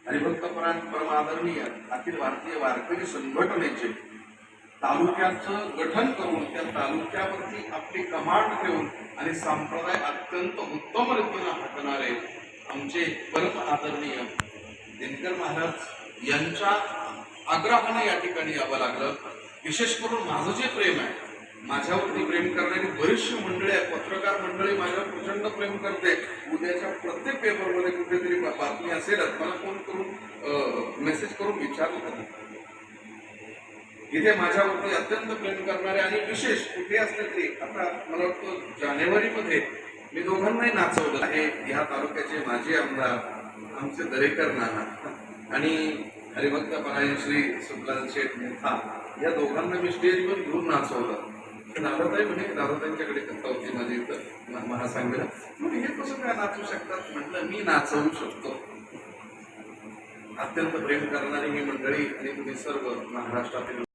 हरिभक्तपरायण परमादरणीय अखिल भारतीय वारकरी संघटनेचे तालुक्याचं गठन करून त्या तालुक्यावरती आपली कमांड ठेवून आणि संप्रदाय अत्यंत उत्तम रीतीने हाकणारे आमचे परम आदरणीय दिनकर महाराज यांच्या आग्रहाने या ठिकाणी यावं लागलं। विशेष करून माझं जे प्रेम आहे, माझ्यावरती प्रेम करणारी बरीचशी मंडळी आहे, पत्रकार मंडळी माझ्यावर प्रचंड प्रेम करते। उद्याच्या प्रत्येक पेपरमध्ये कुठेतरी बातमी असेलच, मला फोन करून मेसेज करून विचारलं इथे माझ्यावरती अत्यंत प्रेम करणारे आणि विशेष कुठे असले तरी आता मला वाटतं जानेवारीमध्ये मी दोघांनाही नाचवलं आहे। ह्या तालुक्याचे माजी आमदार आमचे दरेकर नाना आणि हरिभक्तपरायण श्री सुखलाल शेठ मोठा या दोघांना मी स्टेजवर घेऊन नाचवलं। दादाताई म्हणे, दादाताईंच्याकडे कथा होती माझी इथं महासांगला, हे कसं काय नाचू शकतात? म्हटलं मी नाचवू शकतो। अत्यंत प्रेम करणारी ही मंडळी आणि तुम्ही सर्व महाराष्ट्रातील